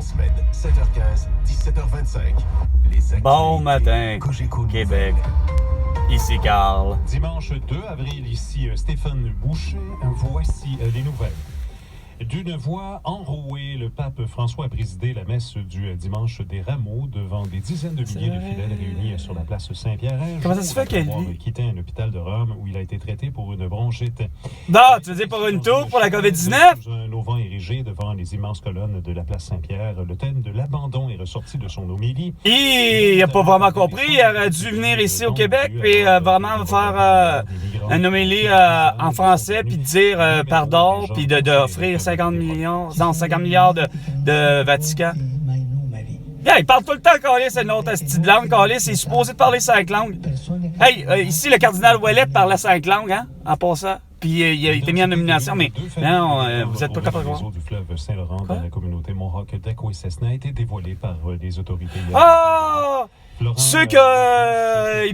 semaine, 7h15, 17h25. Bon matin, Québec. Ici Carl. Dimanche 2 avril, ici Stéphane Boucher. Voici les nouvelles. D'une voix enrouée, le pape François a présidé la messe du dimanche des Rameaux devant des dizaines de milliers de fidèles réunis sur la place Saint-Pierre. Comment ça se fait qu'il quitté un hôpital de Rome où il a été traité pour une bronchite. Non, tu veux dire pour une tour pour la COVID-19? Un auvent érigé devant les immenses colonnes de la place Saint-Pierre, le thème de l'abandon est ressorti de son homélie. Il n'a pas vraiment compris. Il aurait dû venir ici au Québec puis vraiment faire une homélie en français puis dire pardon puis d'offrir 50 milliards de Vatican. Yeah, il parle tout le temps, Carlis, c'est une autre style de langue. Carlis, il est supposé de parler 5 langues. Hey, ici, le cardinal Ouellet parlait 5 langues, hein, en passant. Puis il a été mis en nomination, mais non, vous n'êtes pas capable de voir. Le réseau du fleuve Saint-Laurent dans la communauté Mohawk d'Akwesasne a été dévoilé par les autorités. Ah! Ceux qui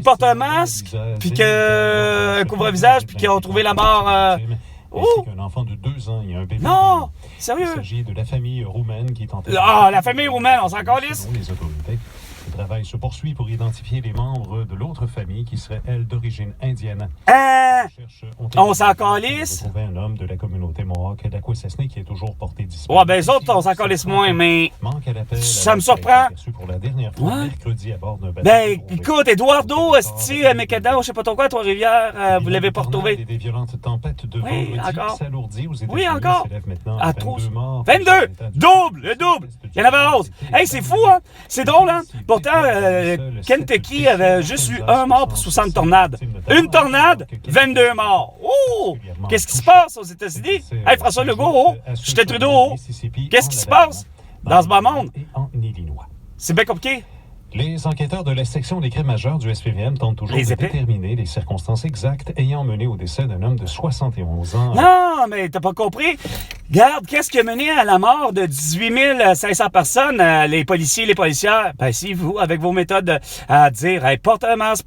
portent un masque, puis un couvre-visage, puis qui ont trouvé la mort... Ainsi qu'un enfant de 2 ans et un bébé. Non! Sérieux? Il s'agit de la famille roumaine qui tentait... Ah, la famille roumaine, on s'en calisse? Selon les autorités, le travail se poursuit pour identifier les membres de l'autre famille qui serait, elle, d'origine indienne. On s'en calisse? On a retrouvé un homme de la communauté Mohawk d'Akwesasne qui est toujours porté disparu. Ouais, ben les autres, on s'en calisse moins, mais... Ça me surprend. Pour la dernière fois, mercredi, à bord d'un bateau. Ben, écoute, Eduardo, Esti, Mécada, je sais pas trop quoi, Trois-Rivières, vous l'avez pas retrouvé. Des violentes tempêtes de vendredi s'alourdit aux États-Unis. Oui, encore. À 22 morts. 22! Double! Le double! Il y en avait 11. Hey, c'est fou, hein? C'est drôle, hein? Pourtant, Kentucky avait juste eu 1 mort pour 60 tornades. Une tornade, 22 morts. Oh! Qu'est-ce qui se passe aux États-Unis? Hey, François Legault, oh! Justin Trudeau, oh! Qu'est-ce qui se passe dans ce bas monde? C'est bien compliqué. Les enquêteurs de la section des crimes majeurs du SPVM tentent toujours de déterminer les circonstances exactes ayant mené au décès d'un homme de 71 ans. Non, mais t'as pas compris. Regarde, qu'est-ce qui a mené à la mort de 18 500 personnes, les policiers et les policières? Ben, si vous, avec vos méthodes à dire, hey, porte un masque,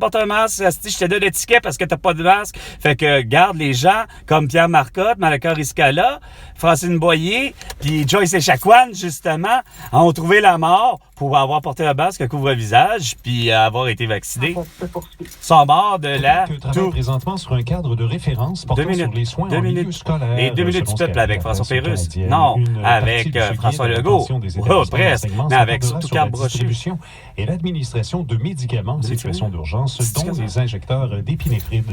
si je te donne l'étiquette parce que t'as pas de masque. Fait que, garde les gens comme Pierre Marcotte, Malaka Riscala, Francine Boyer, puis Joyce Echaquan, justement, ont trouvé la mort pour avoir porté un masque, un couvre-visage, puis avoir été vaccinés. Sont morts de la toux. Présentement sur un cadre de référence portant sur les soins en milieu scolaire. Et 2 minutes du peuple avec François Pérusse. Non, avec François Legault. Oh, presque. Mais avec surtout Carl Brochu. Et l'administration de médicaments en situation d'urgence, dont les injecteurs d'épinéphrine.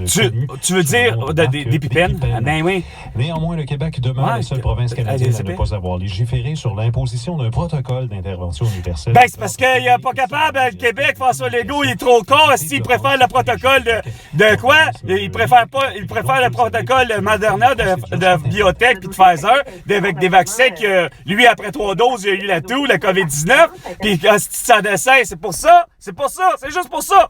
Tu veux dire d'épipène? Ben oui. Néanmoins, le Québec demeure la seule province canadienne à ne pas avoir légiféré sur l'imposition d'un protocole d'intervention universelle. Ben, c'est parce qu'il n'est pas capable, le Québec, François Legault, il est trop con. S'il préfère le protocole de quoi? Il préfère le protocole de Moderna, de Biotech puis de Pfizer, avec des vaccins que, lui, après 3 doses, il a eu la toux, la COVID-19, puis ça descend. C'est pour ça. C'est juste pour ça.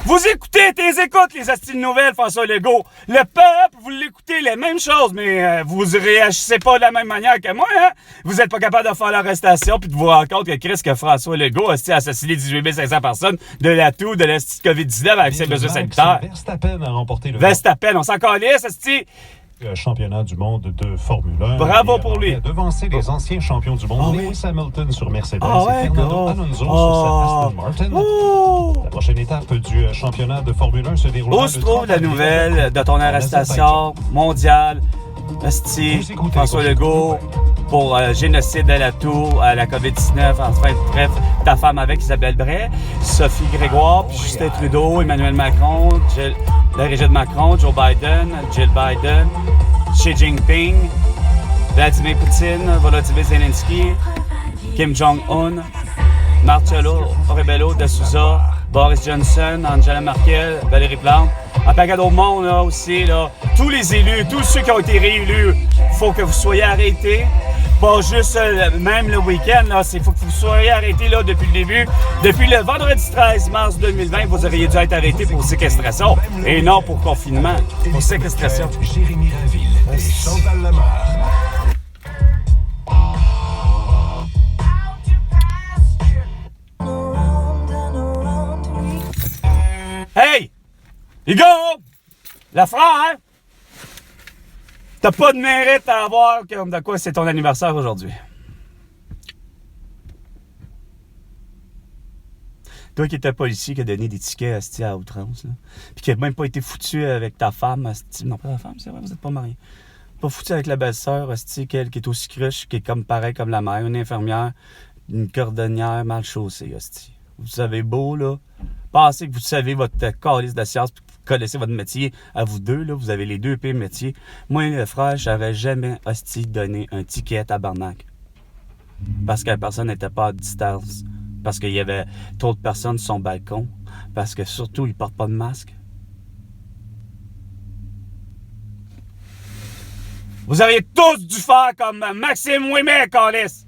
Vous écoutez, écoutes les astuces nouvelles, François Legault. Le peuple, vous l'écoutez les mêmes choses, mais vous réagissez pas de la même manière que moi, hein? Vous êtes pas capable de faire l'arrestation puis de vous rendre compte que François Legault a assassiné 18 500 personnes de la toux, de la COVID-19 avec ses mesures sanitaires. Verstappen a remporté le Verstappen, on s'en calisse, esti. Championnat du monde de Formule 1. Bravo pour lui. Il a devancé les anciens champions du monde, Lewis Hamilton sur Mercedes et Fernando Alonso sur sa Aston Martin. La prochaine étape du championnat de Formule 1 se déroulera. Où se trouve la nouvelle de ton arrestation mondiale, esti, François Legault, pour génocide à la toux, à la COVID-19, enfin, bref, ta femme avec Isabelle Bray, Sophie Grégoire, puis Justin Trudeau, Emmanuel Macron, la Brigitte Macron, Joe Biden, Jill Biden, Xi Jinping, Vladimir Poutine, Volodymyr Zelensky, Kim Jong-un, Marcelo Rebello de Souza, Boris Johnson, Angela Merkel, Valérie Plante, un paquet d'autres monde là aussi, là. Tous les élus, tous ceux qui ont été réélus, il faut que vous soyez arrêtés. Pas juste même le week-end, là, il faut que vous soyez arrêtés là, depuis le début. Depuis le vendredi 13 mars 2020, vous auriez dû être arrêtés pour séquestration et non pour confinement. Pour séquestration. Jérémy Raville et Chantal Lamarre. Hey! Les gars! La frère! T'as pas de mérite à avoir comme de quoi c'est ton anniversaire aujourd'hui. Toi qui étais policier, qui a donné des tickets asti, à outrance, là. Puis qui a même pas été foutu avec ta femme, asti. Non, pas ta femme, c'est vrai, vous n'êtes pas mariés. Pas foutu avec la belle-sœur, asti, qui est aussi cruche, qui est comme pareil comme la mère, une infirmière, une cordonnière mal chaussée, asti. Vous savez beau, là. Pensez que vous savez votre calice de science, puis que vous connaissez votre métier à vous deux, là. Vous avez les deux pires métiers. Moi, le frère, j'aurais jamais, asti, donné un ticket à tabarnak. Parce que la personne n'était pas à distance. Parce qu'il y avait trop de personnes sur son balcon. Parce que surtout, il ne porte pas de masque. Vous auriez tous dû faire comme Maxime Ouimet, câlisse.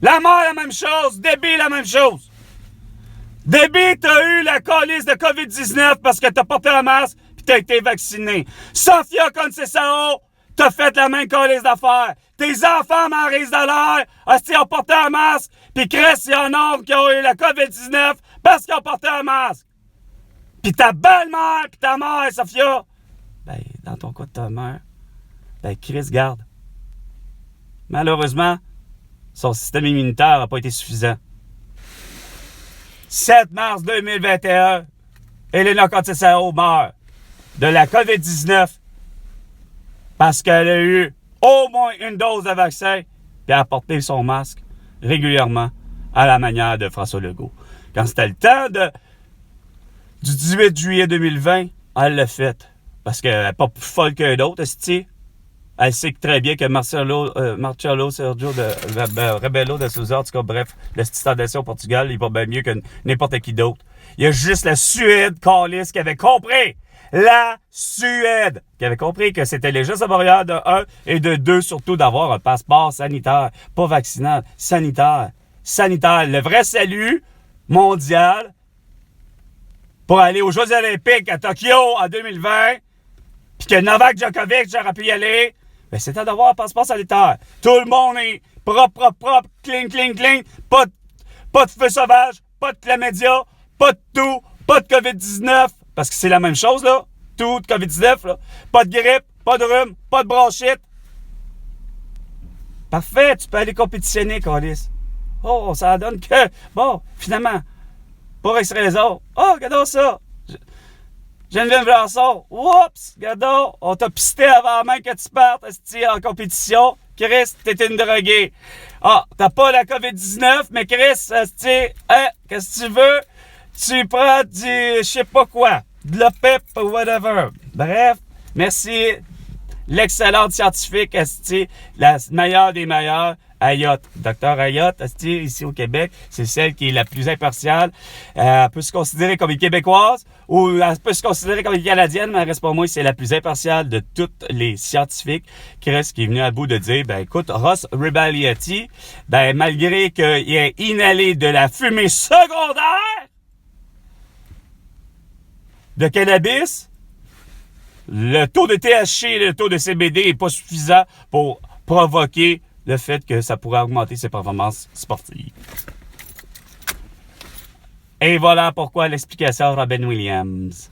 La mort, la même chose. Déby, la même chose. Déby, t'as eu la câlisse de COVID-19 parce que t'as porté un masque pis t'as été vacciné. Sofia Conceição, t'as fait la même câlisse d'affaires. Tes enfants marisent de l'air, hostie, ont porté un masque, pis Chris, il y en a qui ont eu la COVID-19 parce qu'ils ont porté un masque. Pis ta belle-mère pis ta mère, Sofia, ben, dans ton cas de ta mère, ben, Chris, garde. Malheureusement, son système immunitaire n'a pas été suffisant. 7 mars 2021, Elena Conceição meurt de la COVID-19 parce qu'elle a eu au moins une dose de vaccin et a porté son masque régulièrement à la manière de François Legault. Quand c'était le temps du 18 juillet 2020, elle l'a fait. Parce qu'elle n'est pas plus folle qu'un autre, esti. Elle sait très bien que Marcelo Sergio de Rebelo de Sousa, en tout cas, bref, le stade au Portugal, il va bien mieux que n'importe qui d'autre. Il y a juste la Suède, Carlis, qui avait compris. La Suède, qui avait compris que c'était les gestes barrières de 1 et de 2, surtout d'avoir un passeport sanitaire, pas vaccinal, sanitaire. Sanitaire, le vrai salut mondial pour aller aux Jeux olympiques à Tokyo en 2020, puis que Novak Djokovic j'aurais pu y aller, ben c'était d'avoir un passeport sanitaire. Tout le monde est propre, cling, pas de feu sauvage, pas de chlamydia, pas de tout, pas de COVID-19, parce que c'est la même chose, là. Tout de COVID-19, là. Pas de grippe, pas de rhume, pas de bronchite. Parfait, tu peux aller compétitionner, Carlis. Oh, ça donne que, bon, finalement, pour X raison. Oh, regardons ça. Geneviève Janson. Oups, regardons, on t'a pisté avant même que tu partes en compétition. Chris, t'es une droguée. Ah, t'as pas la COVID-19, mais Chris, hein, qu'est-ce que tu veux? Tu prends du, je sais pas quoi, de la PEP ou whatever. Bref, merci. L'excellente scientifique, la meilleure des meilleures, Ayotte. Docteur Ayotte, ici au Québec, c'est celle qui est la plus impartiale. Elle peut se considérer comme une Québécoise ou elle peut se considérer comme une Canadienne, mais elle reste pas moi, c'est la plus impartiale de toutes les scientifiques qui est venue à bout de dire, ben écoute, Ross Rebagliati, ben malgré qu'il ait inhalé de la fumée secondaire de cannabis, le taux de THC et le taux de CBD n'est pas suffisant pour provoquer le fait que ça pourrait augmenter ses performances sportives. Et voilà pourquoi l'explication Robin Williams.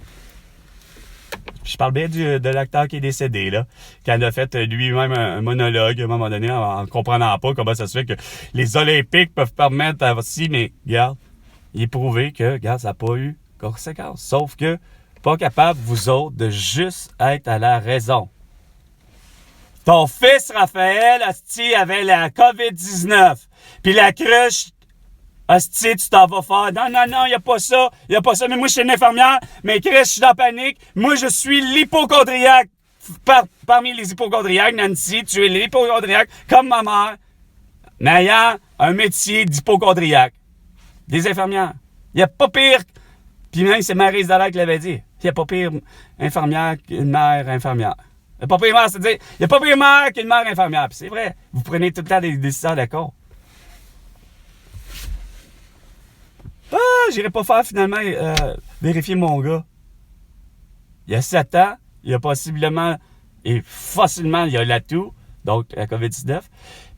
Je parle bien de l'acteur qui est décédé, là, qui en a fait lui-même un monologue à un moment donné en comprenant pas comment ça se fait que les Olympiques peuvent permettre aussi, mais regarde, il est prouvé que, regarde, ça n'a pas eu conséquence. Sauf que pas capable, vous autres, de juste être à la raison. Ton fils, Raphaël, hostie, avait la COVID-19. Puis la cruche, hostie, tu t'en vas faire. Non, il n'y a pas ça. Il n'y a pas ça. Mais moi, je suis une infirmière. Mais Chris, je suis en panique. Moi, je suis l'hypochondriaque. Parmi les hypochondriaques, Nancy, tu es l'hypochondriaque comme ma mère. Mais ayant un métier d'hypochondriaque. Des infirmières. Il n'y a pas pire. Puis même, c'est Maryse Dallaire qui l'avait dit. Il n'y a pas pire infirmière qu'une mère infirmière. Il n'y a pas pire mère, c'est-à-dire, il n'y a pas pire mère qu'une mère infirmière. Puis c'est vrai, vous prenez tout le temps des décisions d'accord. Ah, j'irai pas faire finalement vérifier mon gars. Il y a 7 ans, il y a possiblement et facilement, il y a l'atout, donc la COVID-19.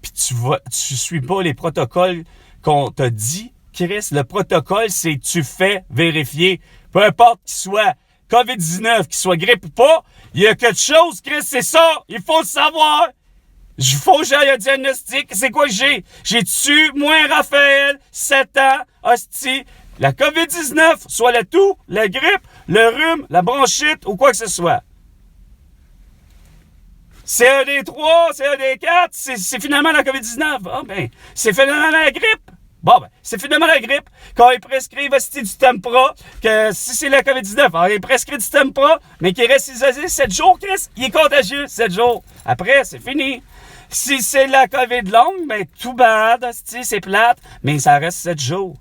Puis tu suis pas les protocoles qu'on t'a dit. Chris, le protocole, c'est tu fais vérifier. Peu importe qu'il soit COVID-19, qu'il soit grippe ou pas, il y a quelque chose, Chris, c'est ça. Il faut le savoir. Il faut que j'aille un diagnostic. C'est quoi que j'ai? J'ai-tu, moi, Raphaël, 7 ans, hostie, la COVID-19, soit le toux, la grippe, le rhume, la bronchite ou quoi que ce soit. C'est un des 3, c'est un des 4, c'est finalement la COVID-19. Ah ben, c'est finalement la grippe. Bon ben, c'est finalement la grippe. Quand ils prescrivent du Tempra, que si c'est la COVID-19, alors ils prescrivent du Tempra, mais qu'il reste isolé 7 jours, Chris, il est contagieux 7 jours. Après, c'est fini. Si c'est la COVID longue, ben tout bad, c'est plate, mais ça reste 7 jours.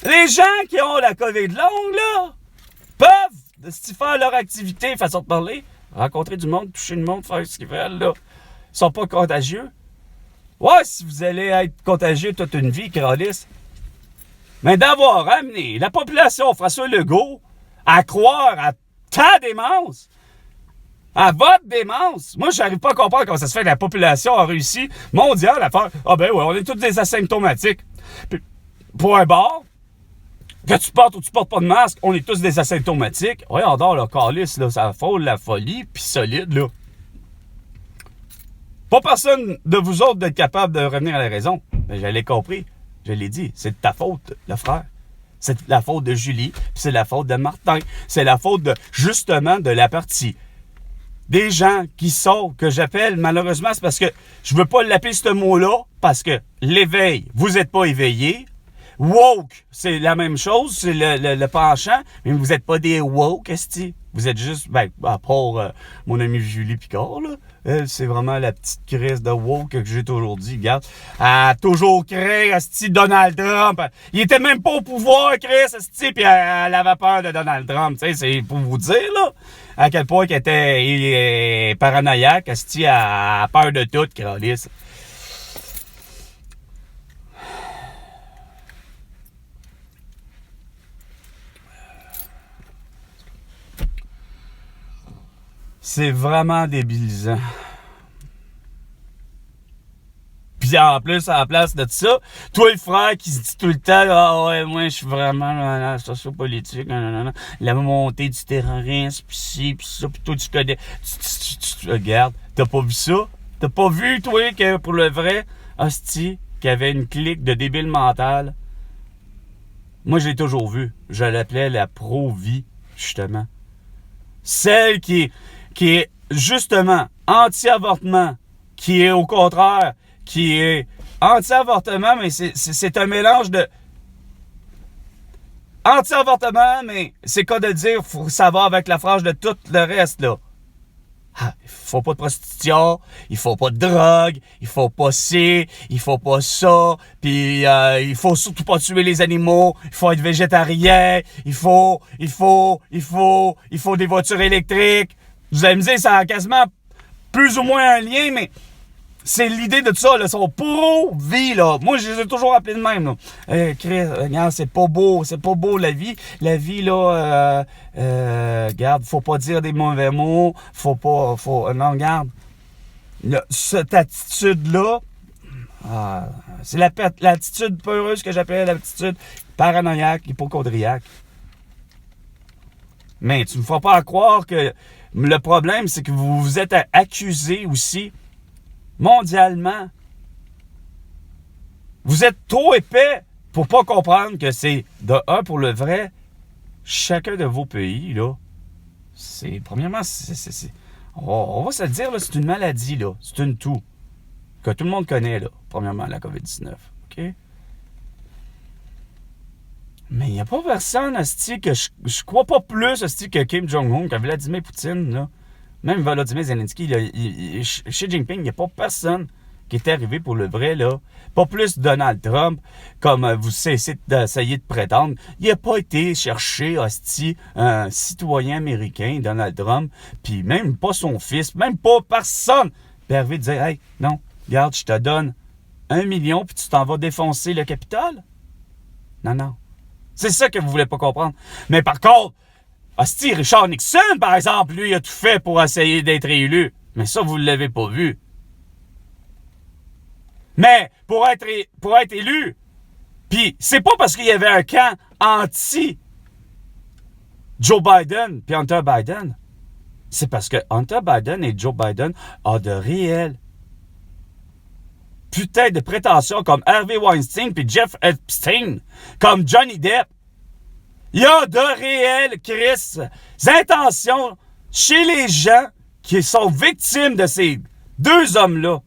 Les gens qui ont la COVID longue, là, peuvent faire leur activité, façon de parler, rencontrer du monde, toucher du monde, faire ce qu'ils veulent, là. Ils sont pas contagieux. Ouais, si vous allez être contagieux toute une vie, Carlis. Mais d'avoir amené la population François Legault à croire à ta démence, à votre démence. Moi, j'arrive pas à comprendre comment ça se fait que la population a réussi mondiale à faire « Ah ben ouais, on est tous des asymptomatiques. » Puis, pour un bar, que tu portes ou tu portes pas de masque, on est tous des asymptomatiques. Ouais, on dort le Carlis, là, ça frôle la folie, puis solide, là. Pas personne de vous autres d'être capable de revenir à la raison. Mais je l'ai compris. Je l'ai dit. C'est de ta faute, le frère. C'est la faute de Julie. Puis c'est la faute de Martin. C'est la faute de, justement, de la partie. Des gens qui sont, que j'appelle, malheureusement, c'est parce que je veux pas l'appeler ce mot-là, parce que l'éveil, vous n'êtes pas éveillé. Woke, c'est la même chose, c'est le penchant, mais vous n'êtes pas des woke, esti. Vous êtes juste, ben, à part mon amie Julie Picard, là, elle, c'est vraiment la petite crise de woke que j'ai toujours dit, regarde. Elle a toujours créé, esti, Donald Trump. Il était même pas au pouvoir, Chris, esti, puis elle avait peur de Donald Trump, tu sais, c'est pour vous dire, là, à quel point qu'elle était paranoïaque, esti, elle a peur de tout, Carlis. C'est vraiment débilisant. Puis en plus, à la place de ça, toi le frère qui se dit tout le temps, ah ouais, moi je suis vraiment dans la sociopolitique, la montée du terrorisme, pis ci, pis ça, pis toi tu connais, tu regardes, t'as pas vu ça? T'as pas vu, toi, que pour le vrai, hostie, qu'il y avait une clique de débiles mentales? Moi, je l'ai toujours vu. Je l'appelais la pro-vie, justement. Celle qui est justement anti-avortement, qui est au contraire, qui est anti-avortement, mais c'est un mélange de anti-avortement, mais c'est quoi de dire, faut savoir avec la phrase de tout le reste, là. Ah, il faut pas de prostitution, il faut pas de drogue, il faut pas ci, il faut pas ça, puis il faut surtout pas tuer les animaux, il faut être végétarien, il faut des voitures électriques. Vous allez me dire, ça a quasiment plus ou moins un lien, mais c'est l'idée de tout ça, là, son pro-vie, là. Moi, je les ai toujours appelés de même, là. Chris, regarde, c'est pas beau la vie. La vie, là, regarde, faut pas dire des mauvais mots, non, regarde. Là, cette attitude-là, c'est l'attitude peureuse que j'appelle l'attitude paranoïaque, hypochondriaque. Mais tu me feras pas croire que le problème, c'est que vous vous êtes accusé aussi mondialement. Vous êtes trop épais pour pas comprendre que c'est, de un, pour le vrai, chacun de vos pays, là, c'est, premièrement, on va se le dire, là, c'est une maladie, là, c'est une toux, que tout le monde connaît, là, premièrement, la COVID-19, OK? Mais il n'y a pas personne, asti, que je crois pas plus, asti, que Kim Jong-un, que Vladimir Poutine, là. Même Volodymyr Zelensky, Xi Jinping, il n'y a pas personne qui est arrivé pour le vrai, là. Pas plus Donald Trump, comme vous cessez d'essayer de prétendre. Il n'a pas été chercher, hostie, un citoyen américain, Donald Trump, puis même pas son fils, même pas personne. Puis arrivé de dire, hey, non, regarde, je te donne 1 million, puis tu t'en vas défoncer le Capitole. Non, non. C'est ça que vous voulez pas comprendre. Mais par contre, hostie, Richard Nixon, par exemple, lui, il a tout fait pour essayer d'être élu. Mais ça, vous ne l'avez pas vu. Mais pour être élu, puis c'est pas parce qu'il y avait un camp anti Joe Biden puis Hunter Biden. C'est parce que Hunter Biden et Joe Biden ont de réels putain de prétentions comme Harvey Weinstein puis Jeff Epstein, comme Johnny Depp. Il y a de réelles, intentions chez les gens qui sont victimes de ces deux hommes-là.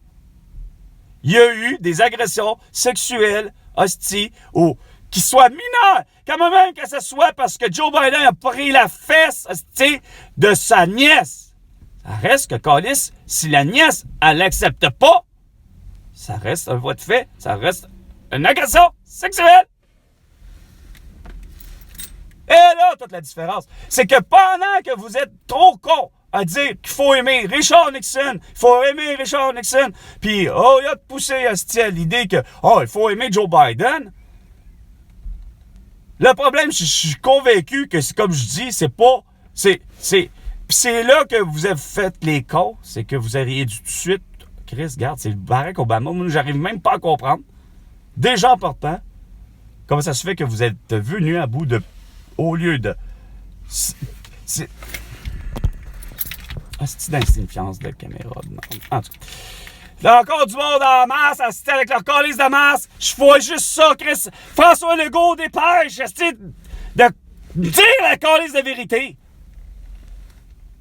Il y a eu des agressions sexuelles, hosties, ou qui soient mineures, quand même que ce soit parce que Joe Biden a pris la fesse, hostie, de sa nièce. Ça reste que, câlisse, si la nièce, elle l'accepte pas, ça reste un voie de fait, ça reste une agression sexuelle. Et là, toute la différence, c'est que pendant que vous êtes trop cons à dire qu'il faut aimer Richard Nixon, puis, il y a de pousser à l'idée que, il faut aimer Joe Biden. Le problème, je suis convaincu que, c'est comme je dis, c'est pas, c'est là que vous avez fait les cons, c'est que vous auriez dû tout de suite, Chris, regarde, c'est Barack Obama, moi, j'arrive même pas à comprendre. Déjà important, comment ça se fait que vous êtes venu à bout de, au lieu de, c'est d'insignifiance de caméra. En tout cas. Il y a encore du monde en masse, assisté avec leur calice de masse. Je vois juste ça, Chris. François Legault dépêche, de dire la calice de vérité.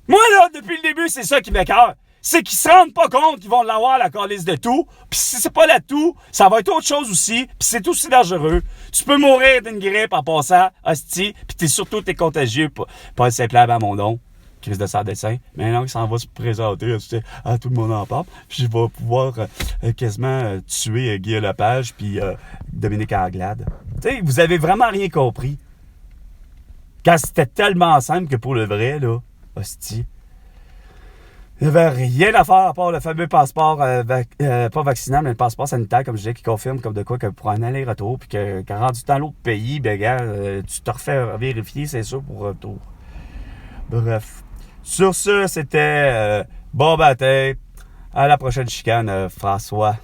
Moi, là, depuis le début, c'est ça qui m'écoeure. C'est qu'ils se rendent pas compte qu'ils vont l'avoir, la calice de tout. Puis si c'est pas la tout, ça va être autre chose aussi. Puis c'est aussi dangereux. Tu peux mourir d'une grippe en passant, hostie. Puis t'es contagieux, pas le simple à mon nom. Crise de sang dessin. Mais non, il s'en va se présenter. Tout le monde en parle. Puis je vais pouvoir quasiment tuer Guy Lepage puis Dominique Anglade. Tu sais, vous avez vraiment rien compris. Quand c'était tellement simple que pour le vrai, là, hostie, il n'y avait rien à faire à part le fameux passeport, pas vaccinal, mais le passeport sanitaire, comme je disais, qui confirme comme de quoi que pour un aller-retour, puis que quand rendu dans l'autre pays, ben gars, tu te refais vérifier, c'est sûr, pour retour. Bref. Sur ce, c'était bon bataille. À la prochaine chicane, François.